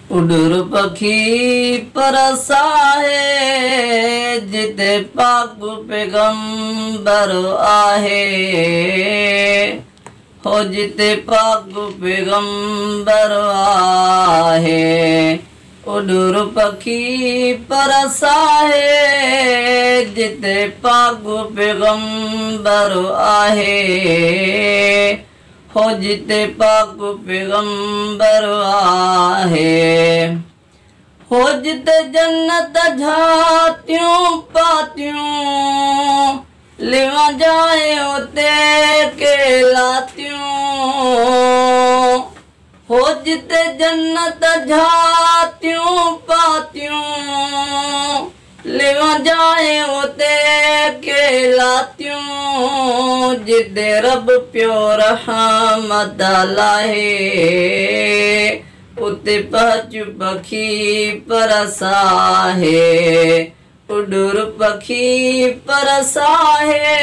उडुर पखी परसाहे जिते पाक पैगंबर आहे हो जिते पाक पैगंबर आहे। उडुर पखी परसाहे जिते पाक पैगंबर आहे हो जिते पाक पैगंबर आहे। हो जिते जन्नत झातियूं पातियूं लिवा जाए उते केलातियूं। हो जिते जन्नत झातियूं पातियूं लिवा जाए उते केलातियूं। जिते रब पियो रहमत लाहे उते पहुच पखी परसाहे। उडुर पखी परसाहे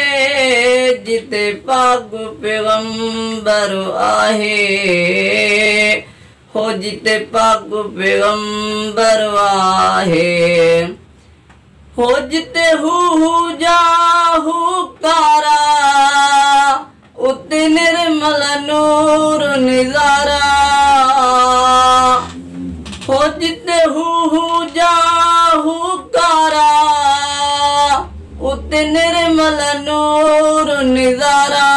जिते पाक पैगंबर आहे हो जिते पाक पैगंबर आहे। हो जिते हू जाहू कारा उते निर्मल नूर निजारा। हो जिते हू जाहू कारा उते निर्मल नूर निजारा।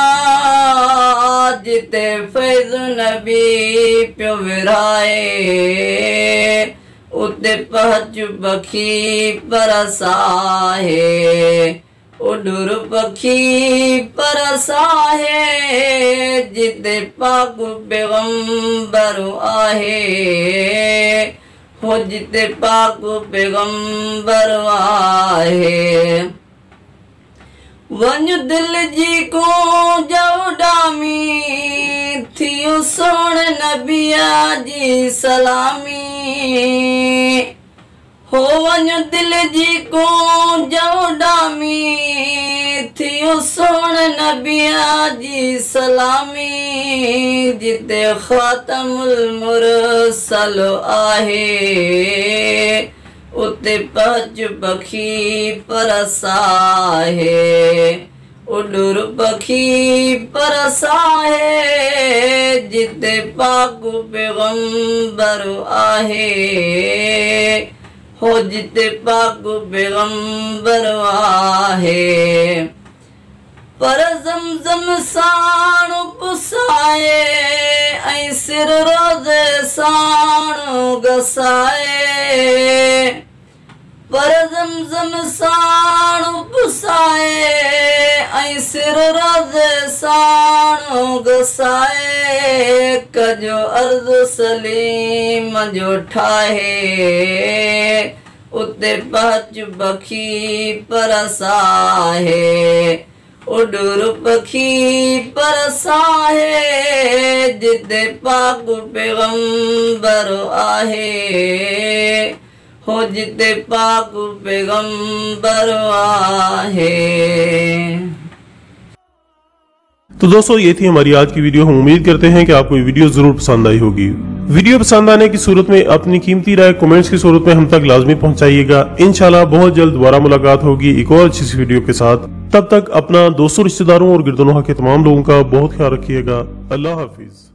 जिते फैज़ नबी पियो विराए उते पहुच पखी परसाहे। उडुर पखी परसाहे जिते पाक पैगंबर आहे हो जिते पाक पैगंबर आहे। वञ दिल जी को जवडामी थियो सोण नबिया जी सलामी। हो वञ दिल जी को जवडामी थियो सोण नबिया जी सलामी। जिते ख़ातमुल मुरसल आहे उते पहुच पखी परसाहे। उडुर पखी परसाहे जिते पाक पैगंबर आहे हो जिते पाक पैगंबर आहे। पर ज़मज़म साण पुसाए ऐं सिर रोज़े साण गसाए। पर ज़मज़म साण पुसाए ऐं सिर रोज़े साण गसाए। कजो अर्ज़ु सलीम जो ठाहे उते पहुच पखी परसाहे। उडुर पखी परसाहे जिते पाक पैगंबर आहे हो जिते पाक पैगंबर आहे। तो दोस्तों ये थी हमारी आज की वीडियो। हम उम्मीद करते हैं कि आपको ये वीडियो जरूर पसंद आई होगी। वीडियो पसंद आने की सूरत में अपनी कीमती राय कमेंट्स की सूरत में हम तक लाजमी पहुंचाइएगा। इंशाल्लाह बहुत जल्द दोबारा मुलाकात होगी एक और अच्छी सी वीडियो के साथ। तब तक अपना दोस्तों, रिश्तेदारों और गिरदोनोहा के तमाम लोगों का बहुत ख्याल रखिएगा। अल्लाह हाफिज।